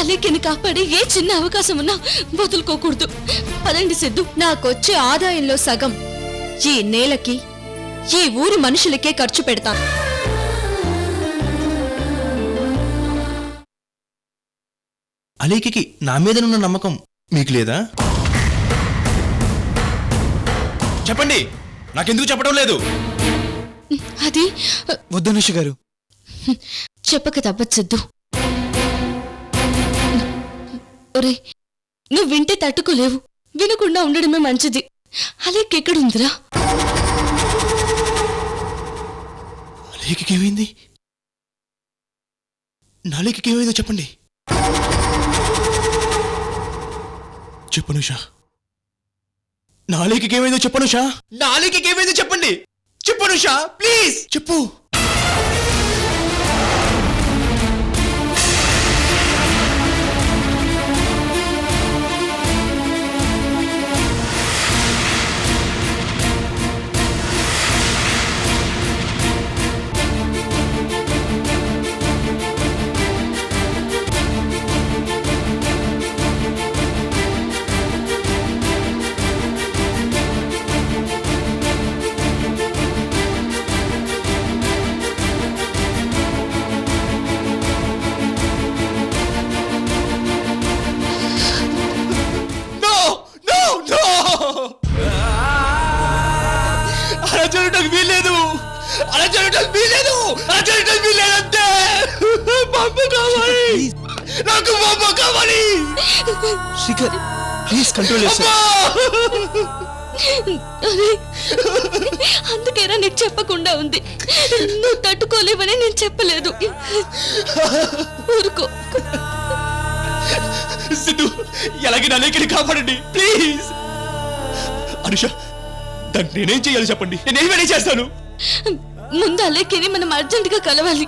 అలేఖ్యని కాపాడే ఏ చిన్న అవకాశం ఉన్నా వదులుకోకూడదు. పదండి సిద్ధు. నాకొచ్చే ఆదాయంలో సగం ఈ నేలకి, ఈ ఊరి మనుషులకే ఖర్చు పెడతాను. అలేఖ్యకి నా మీదనున్న నమ్మకం మీకు లేదా? చెప్పండి, నాకెందుకు చెప్పడం లేదు? అది వద్దనుష గారు, చెప్పక తప్పదు సిద్ధు. ఒరే, నువ్వు వింటే తట్టుకోలేవు. వినకుండా ఉండడమే మంచిది. అలేఖ్య ఎక్కడుందిరా? అలేఖ్యకి ఏమైంది? నా అలేఖ్యకి ఏమైందో చెప్పండి. చెప్పనుషా, నా అలేఖ్యకి ఏమైందో చెప్పనుషా. నా అలేఖ్యకి ఏమైందో చెప్పండి. చెప్పనుషా, ప్లీజ్ చెప్పు. అలా జరగడానికి వీల్లేదు. అలా జరగడానికి వీల్లేదు. అలా జరగడానికి వీల్లేదంటే బాబు కావాలి. నాకు బాబు కావాలి. శిఖర్, ప్లీజ్ కంట్రోల్ చేసుకో. అందుకేరా నీకు చెప్పకుండా ఉంది. నువ్వు తట్టుకోలేవని నేను చెప్పలేదు. ఊరుకో. సిద్ధు, ఎలాగైనా అలేఖ్యని కాపాడండి ప్లీజ్. అనుష, దాన్ని నేనేం చేయాలి చెప్పండి. నేనేమైనా చేస్తాను. ముందు అలేఖ్యని మనం అర్జెంటుగా కలవాలి.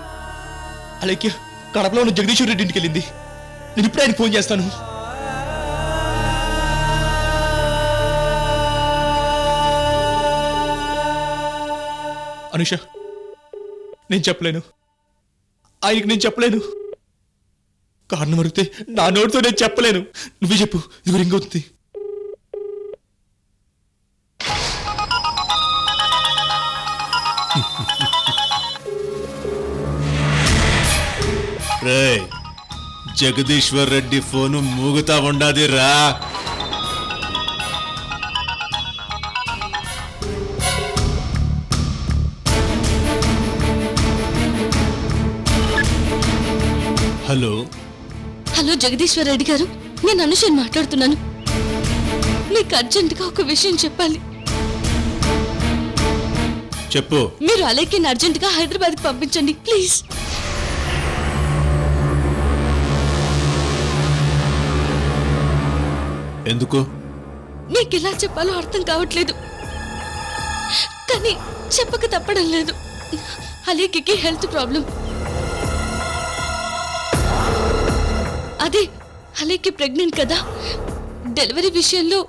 అలేఖ్య కడపలో ఉన్న జగదీశ్వర్ రెడ్డి ఇంటికి వెళ్ళింది. నేను ఇప్పుడు ఆయనకు ఫోన్ చేస్తాను. అనుష, నేను చెప్పలేను. ఆయనకి నేను చెప్పలేను. కారణం అడిగితే నా నోటితో నేను చెప్పలేను. నువ్వే చెప్పు. ఇది రింగ్ అవుతుంది. జగదీశ్వర్ రెడ్డి ఫోను మూగుతా ఉండాది రా. హలో హలో జగదీశ్వర్ రెడ్డి గారు, నేను అనుషని మాట్లాడుతున్నాను. మీకు అర్జెంటుగా ఒక విషయం చెప్పాలి. చెప్పు. మీరు అలేఖ్యని అర్జెంటుగా హైదరాబాద్కి పంపించండి ప్లీజ్. ఎందుకు? మీకు ఎలా చెప్పాలో అర్థం కావట్లేదు, కానీ చెప్పక తప్పడం లేదు. అలేఖ్యకి హెల్త్ ప్రాబ్లం. అదే, అలేఖ్య ప్రెగ్నెంట్ కదా. డెలివరీ విషయంలో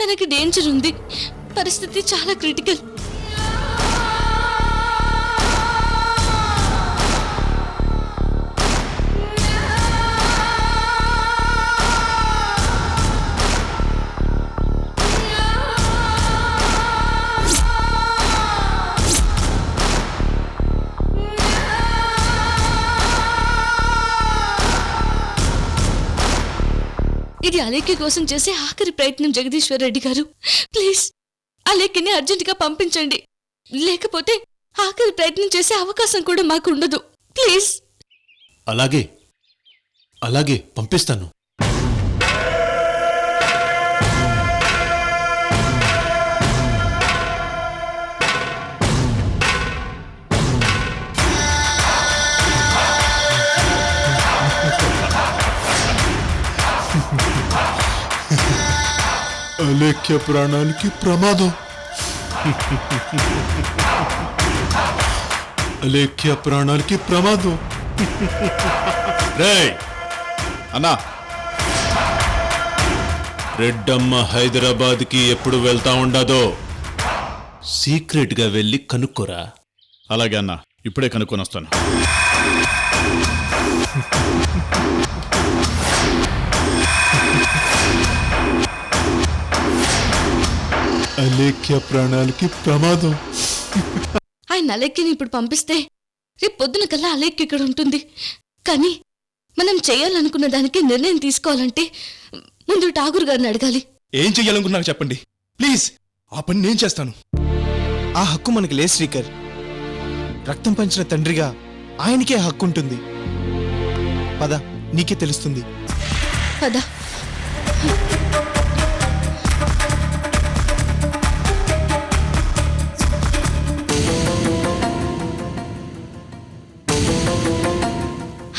తనకి డేంజర్ ఉంది. పరిస్థితి చాలా క్రిటికల్. ఇది అలేఖ్య కోసం చేసే ఆఖరి ప్రయత్నం జగదీశ్వర్ రెడ్డి గారు. ప్లీజ్ అలేఖ్యని అర్జెంటుగా పంపించండి. లేకపోతే ఆఖరి ప్రయత్నం చేసే అవకాశం కూడా మాకు ఉండదు. ప్లీజ్. అలాగే అలాగే పంపిస్తాను. అలేఖ్య ప్రాణాలకి ప్రమాదం. అలేఖ్య ప్రాణాలకి ప్రమాదం. రేయ్ అన్నా, రెడ్డమ్మ హైదరాబాద్కి ఎప్పుడు వెళ్తా ఉండదో సీక్రెట్ గా వెళ్ళి కనుక్కోరా. అలాగే అన్నా, ఇప్పుడే కనుక్కొని వస్తాను. అలేఖ్య ప్రాణాలకి ప్రమాదం. ఆయన అలేఖ్యని ఇప్పుడు పంపిస్తే రేపు పొద్దున కల్లా అలేఖ్య ఇక్కడ ఉంటుంది. కానీ మనం చేయాలనుకున్న దానికి నిర్ణయం తీసుకోవాలంటే ముందు ఠాగూర్ గారిని అడగాలి. ఏం చెయ్యాలనుకున్నా చెప్పండి ప్లీజ్, ఆ పని నేను చేస్తాను. ఆ హక్కు మనకు లేదు శ్రీకర్. రక్తం పంచిన తండ్రిగా ఆయనకే హక్కు ఉంటుంది. పద, నీకే తెలుస్తుంది. పద.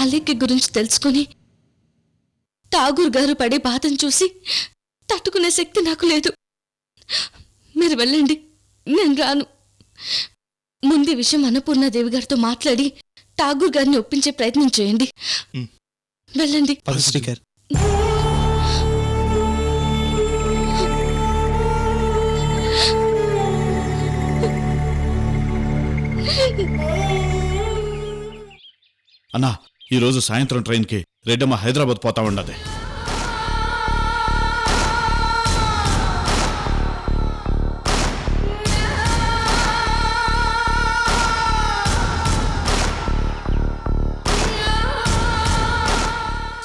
అలేఖ్య గురించి తెలుసుకుని ఠాగూర్ గారు పడే బాధను చూసి తట్టుకునే శక్తి నాకు లేదు. మీరు వెళ్ళండి, నేను రాను. ముందు విషయం అన్నపూర్ణాదేవి గారితో మాట్లాడి ఠాగూర్ గారిని ఒప్పించే ప్రయత్నం చేయండి. వెళ్ళండి. పద శ్రీకర్. అన్నా, ఈరోజు సాయంత్రం ట్రైన్కి రెడ్డమ్మ హైదరాబాద్ పోతా ఉండదు.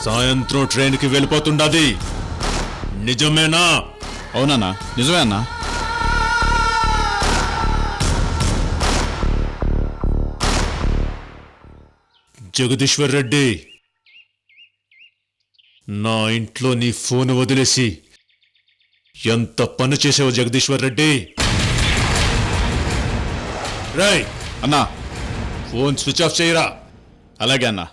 సాయంత్రం ట్రైన్కి వెళ్ళిపోతుండది. నిజమేనా? అవునన్నా, నిజమే అన్నా. జగదీశ్వర్ రెడ్డి, నా ఇంట్లో నీ ఫోన్ వదిలేసి ఎంత పని చేసావు జగదీశ్వర్ రెడ్డి? రేయ్ అన్నా, ఫోన్ స్విచ్ ఆఫ్ చేయరా. అలాగే అన్నా.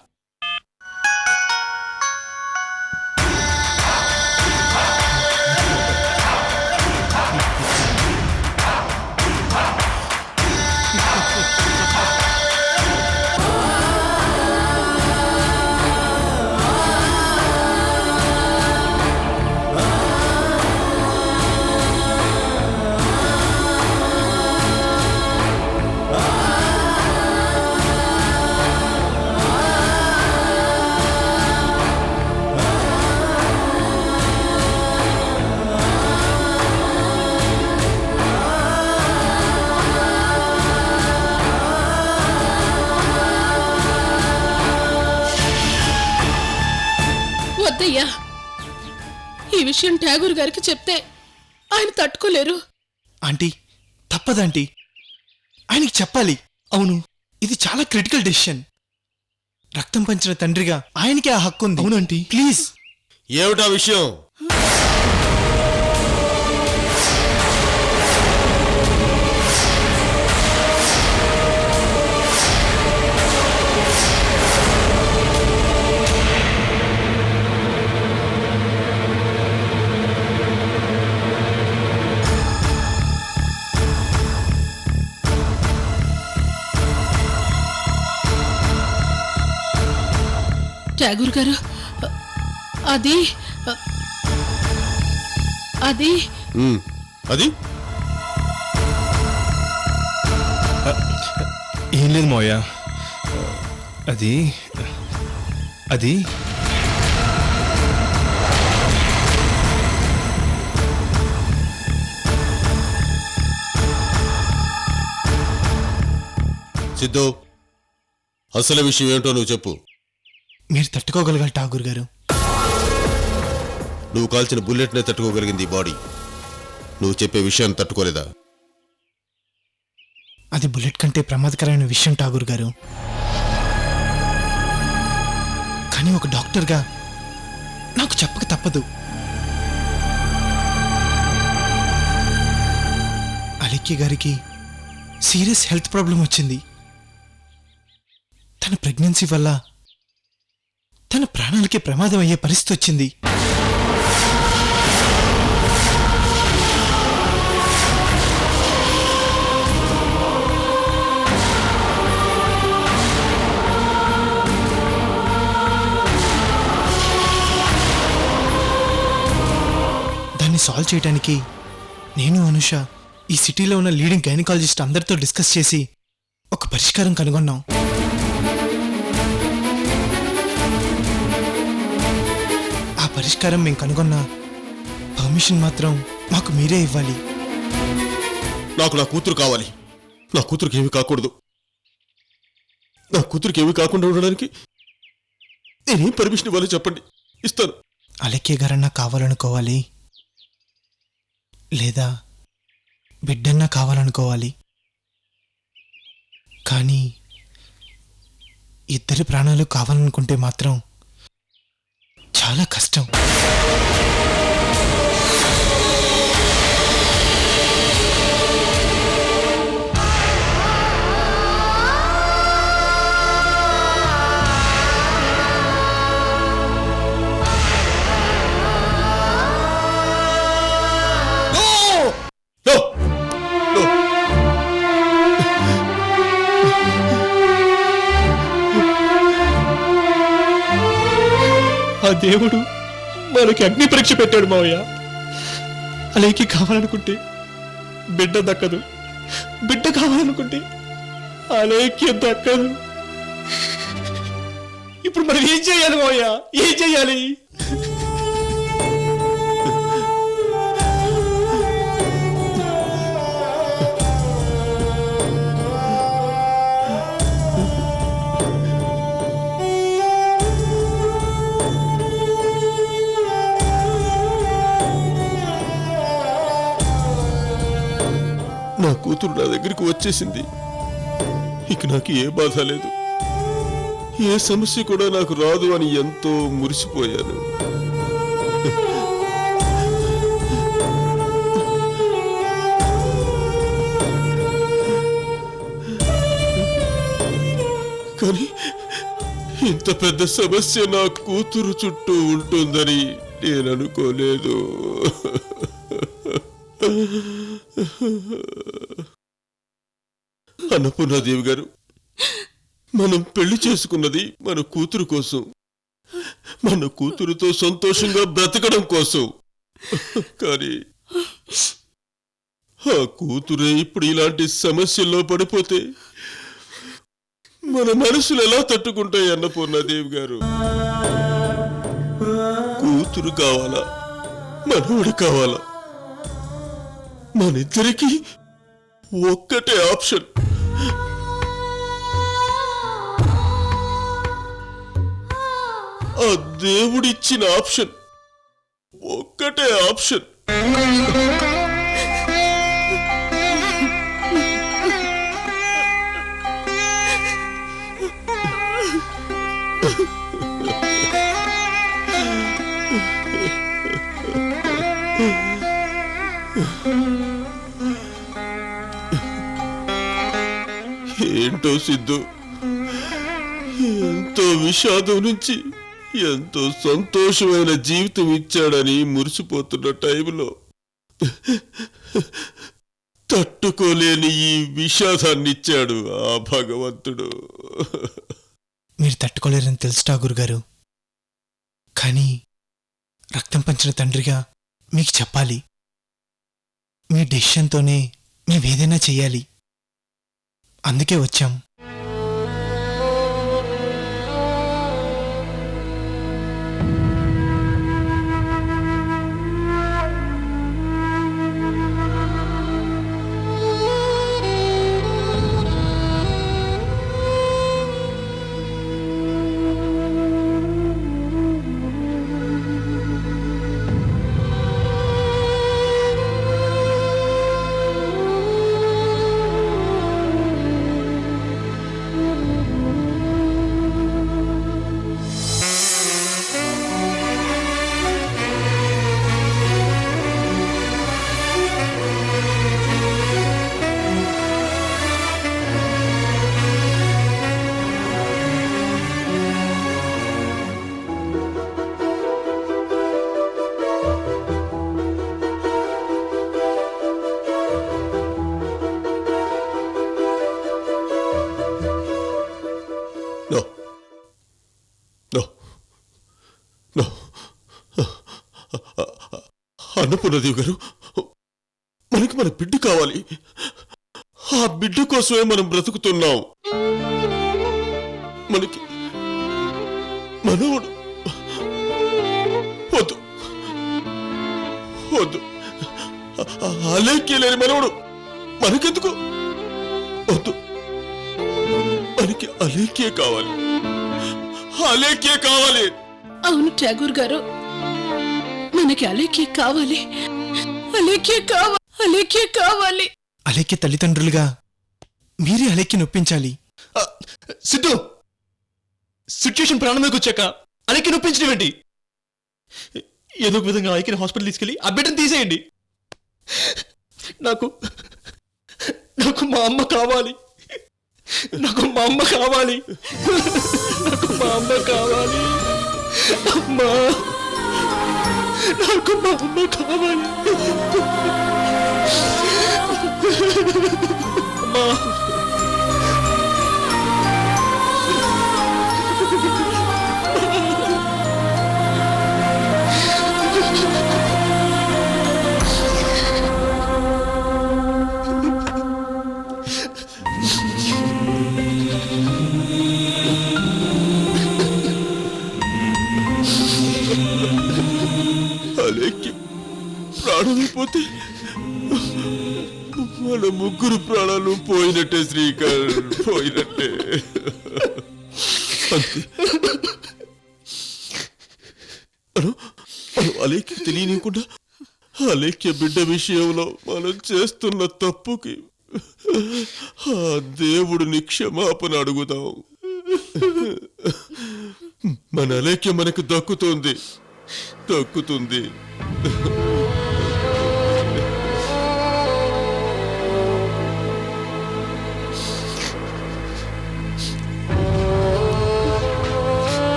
వద్దయ్యా, ఈ విషయం ఠాగూర్ గారికి చెప్తే ఆయన తట్టుకోలేరు. ఆంటీ, తప్పదాంటీ, ఆయనకి చెప్పాలి. అవును, ఇది చాలా క్రిటికల్ డెసిషన్. రక్తం పంచిన తండ్రిగా ఆయనకి ఆ హక్కు ఉంది. అవునంటీ. ప్లీజ్. ఏమిటా విషయం? ఠాగూర్ గారు, అది అది అది ఏం లేదు మోయా, అది అది సిద్ధు, అసలు విషయం ఏమిటో నువ్వు చెప్పు. మీరు తట్టుకోగలగాలి ఠాగూర్ గారు. నువ్వు కాల్చిన బుల్లెట్నే తట్టుకోగలిగింది ఈ బాడీ. నువ్వు చెప్పే విషయాన్ని తట్టుకోలేదా? అది బుల్లెట్ కంటే ప్రమాదకరమైన విషయం ఠాగూర్ గారు. కానీ ఒక డాక్టర్గా నాకు చెప్పక తప్పదు. అలేఖ్య గారికి సీరియస్ హెల్త్ ప్రాబ్లం వచ్చింది. తన ప్రెగ్నెన్సీ వల్ల తన ప్రాణాలకి ప్రమాదం అయ్యే పరిస్థితి వచ్చింది. దాన్ని సాల్వ్ చేయడానికి నేను అనుష ఈ సిటీలో ఉన్న లీడింగ్ గైనకాలజిస్ట్ అందరితో డిస్కస్ చేసి ఒక పరిష్కారం కనుగొన్నాం. ఆ పరిష్కారం మేము కనుగొన్న పర్మిషన్ మాత్రం మాకు మీరే ఇవ్వాలి. నాకు నా కూతురు కావాలి. నా కూతురికి ఏమీ కాకూడదు. నా కూతురికి ఏమీ కాకుండా ఉండడానికి నేనేం పర్మిషన్ ఇవ్వాలో చెప్పండి, ఇస్తాను. అలెక్కే గారన్నా కావాలనుకోవాలి, లేదా బిడ్డన్నా కావాలనుకోవాలి. కానీ ఇద్దరి ప్రాణాలు కావాలనుకుంటే మాత్రం చాలా కష్టం. ఆ దేవుడు మనకి అగ్ని పరీక్ష పెట్టాడు మావయ్య. అలేకి కావాలనుకుంటే బిడ్డ దక్కదు, బిడ్డ కావాలనుకుంటే అలేకి దక్కదు. ఇప్పుడు మనం ఏం చేయాలి మావయ్య, ఏం చేయాలి? నా కూతురు నా దగ్గరికి వచ్చేసింది. ఇక నాకు ఏ బాధ లేదు, ఏ సమస్య కూడా నాకు రాదు అని ఎంతో మురిసిపోయాను. కానీ ఇంత పెద్ద సమస్య నా కూతురు చుట్టూ ఉంటుందని నేను అనుకోలేదు. అన్నపూర్ణాదేవి గారు, మనం పెళ్లి చేసుకున్నది మన కూతురు కోసం, మన కూతురుతో సంతోషంగా బ్రతకడం కోసం. కానీ ఆ కూతురే ఇప్పుడు ఇలాంటి సమస్యల్లో పడిపోతే మన మనసులు ఎలా తట్టుకుంటాయి అన్నపూర్ణాదేవి గారు? కూతురు కావాలా, మనవడు కావాలా? మనిద్దరికి ఒక్కటే ఆప్షన్. ఆ దేవుడిచ్చిన ఆప్షన్, ఒక్కటే ఆప్షన్. ఏంటో సిద్ధు, ఎంతో విషాదం నుంచి ఎంతో సంతోషమైన జీవితం ఇచ్చాడని మురిసిపోతున్న టైంలో తట్టుకోలేని ఈ విషాదాన్ని ఇచ్చాడు ఆ భగవంతుడు. మీరు తట్టుకోలేరని తెలుసు ఠాగూర్ గారు, కానీ రక్తం పంచిన తండ్రిగా మీకు చెప్పాలి. మీ డెసిషన్తోనే మేమేదైనా చెయ్యాలి. అందుకే వచ్చాం. అన్నపూర్ణదేవి గారు, మనకి మన బిడ్డ కావాలి. ఆ బిడ్డ కోసమే మనం బ్రతుకుతున్నాం. మనకి మనవడు వద్దు, వద్దు. అలేఖ్య లేని మనవడు మనకెందుకు? వద్దు, మనకి అలేఖ్యే కావాలి, అలేఖ్యే కావాలి. అవును ఠాగూర్ గారు, మనకి అలేఖ్య కావాలి, అలేఖ్య కావాలి, అలేఖ్య కావాలి. అలేఖ్య తల్లిదండ్రులుగా మీరే అలేఖ్యను ఒప్పించాలి. సిద్ధు, సిచ్యుయేషన్ ప్రాణంలోకి వచ్చాక అలేఖ్య నొప్పించడం ఏంటి? ఏదో ఒక విధంగా అలేఖ్యని హాస్పిటల్ తీసుకెళ్ళి ఆ బిడ్డను తీసేయండి. నాకు నాకు మా అమ్మ కావాలి, నాకు మా అమ్మ కావాలి, నాకు మా అమ్మ కావాలి, అమ్మా, నాకు మా అమ్మ కావాలి, అమ్మా. అలేఖ్య ప్రాణమైపోతే మన ముగ్గురు ప్రాణాలు పోయినట్టే శ్రీకర్, పోయినట్టే. అంతే. మనం అలేఖ్య తెలియనివ్వకుండా అలేఖ్య బిడ్డ విషయంలో మనం చేస్తున్న తప్పుకి ఆ దేవుడిని క్షమాపణ అడుగుదాం. మన అలేఖ్య మనకు దక్కుతుంది.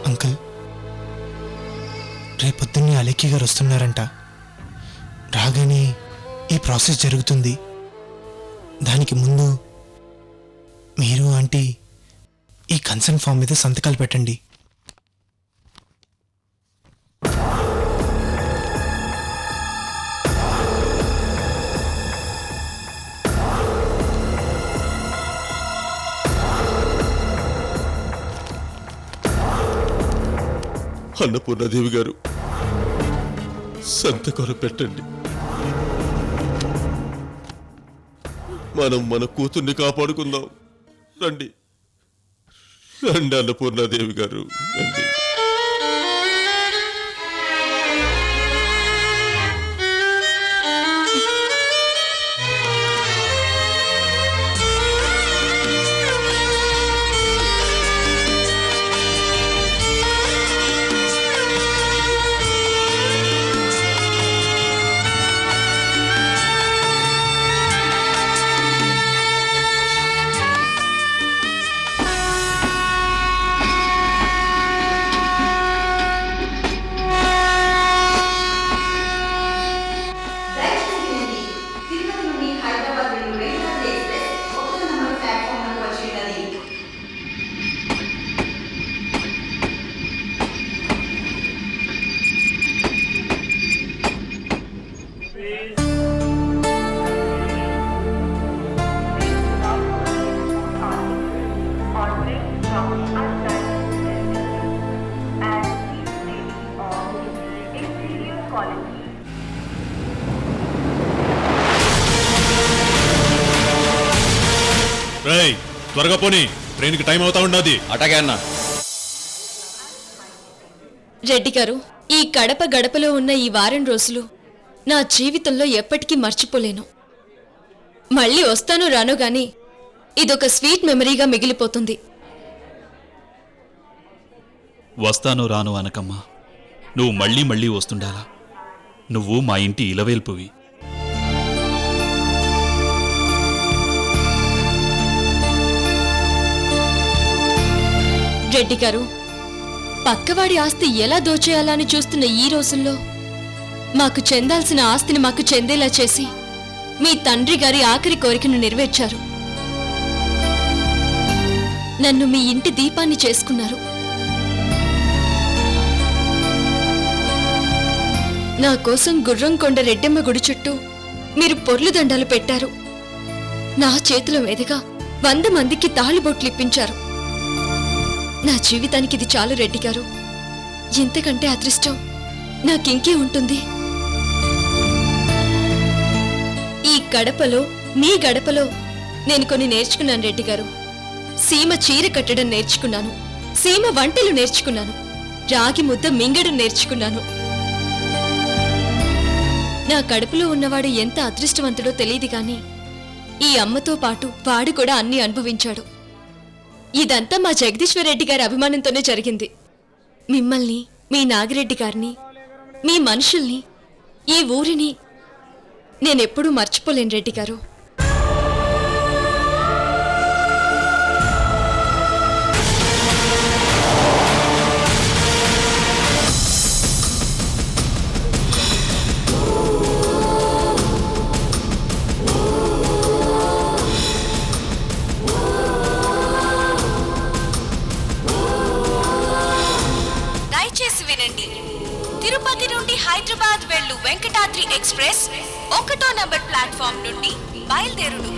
అంకుల్, రేపొద్దున్నే అలేఖ్య గారు వస్తున్నారంట. రాగానే ఈ ప్రాసెస్ జరుగుతుంది. దానికి ముందు మీరు ఆంటీ ఈ కన్సర్న్ ఫామ్ మీద సంతకాలు పెట్టండి. అన్నపూర్ణదేవి గారు, సంతకాలు పెట్టండి. మనం మన కూతుర్ని కాపాడుకుందాం. రండి రండి అన్నపూర్ణదేవి గారు, రండి. రేయ్, త్వరగా పోనీ, ట్రైన్కి టైం అవుతా ఉన్నది. అటాగే అన్నా. రెడ్డి గారు, ఈ కడప గడపలో ఉన్న ఈ వారం రోజులు నా జీవితంలో ఎప్పటికీ మర్చిపోలేను. మళ్ళీ వస్తాను రాను గాని ఇదొక స్వీట్ మెమరీగా మిగిలిపోతుంది. వస్తాను రాను అనకమ్మా, నువ్వు మళ్ళీ మళ్ళీ వస్తుండాలా. నువ్వు మా ఇంటి ఇలవేల్పువి. రెడ్డి గారు, పక్కవాడి ఆస్తి ఎలా దోచేయాలని చూస్తున్న ఈ రోజుల్లో మాకు చెందాల్సిన ఆస్తిని మాకు చెందేలా చేసి మీ తండ్రి గారి ఆఖరి కోరికను నెరవేర్చారు. నన్ను మీ ఇంటి దీపాన్ని చేసుకున్నారు. నా కోసం గుర్రంకొండ రెడ్డమ్మ గుడి చుట్టూ మీరు పొర్లు దండాలు పెట్టారు. నా చేతుల మీదుగా 100 మందికి తాళిబొట్లు ఇప్పించారు. నా జీవితానికి ఇది చాలు రెడ్డి గారు. ఇంతకంటే అదృష్టం నాకింకే ఉంటుంది. ఈ గడపలో మీ గడపలో నేను కొన్ని నేర్చుకున్నాను రెడ్డి గారు. సీమ చీర కట్టడం నేర్చుకున్నాను, సీమ వంటలు నేర్చుకున్నాను, రాగి ముద్ద మింగడం నేర్చుకున్నాను. నా కడుపులో ఉన్నవాడు ఎంత అదృష్టవంతుడో తెలియదు గాని ఈ అమ్మతో పాటు వాడు కూడా అన్నీ అనుభవించాడు. ఇదంతా మా జగదీశ్వరరెడ్డి గారి అభిమానంతోనే జరిగింది. మిమ్మల్ని, మీ నాగిరెడ్డి గారిని, మీ మనుషుల్ని, ఈ ఊరిని నేనెప్పుడూ మర్చిపోలేను రెడ్డి గారు. దయచేసి వినండి. తిరుపతి నుండి హైదరాబాద్ వెళ్ళు వెంకటాద్రి ఎక్స్ప్రెస్ 1వ నంబర్ ప్లాట్ఫామ్ నుండి బయలుదేరును.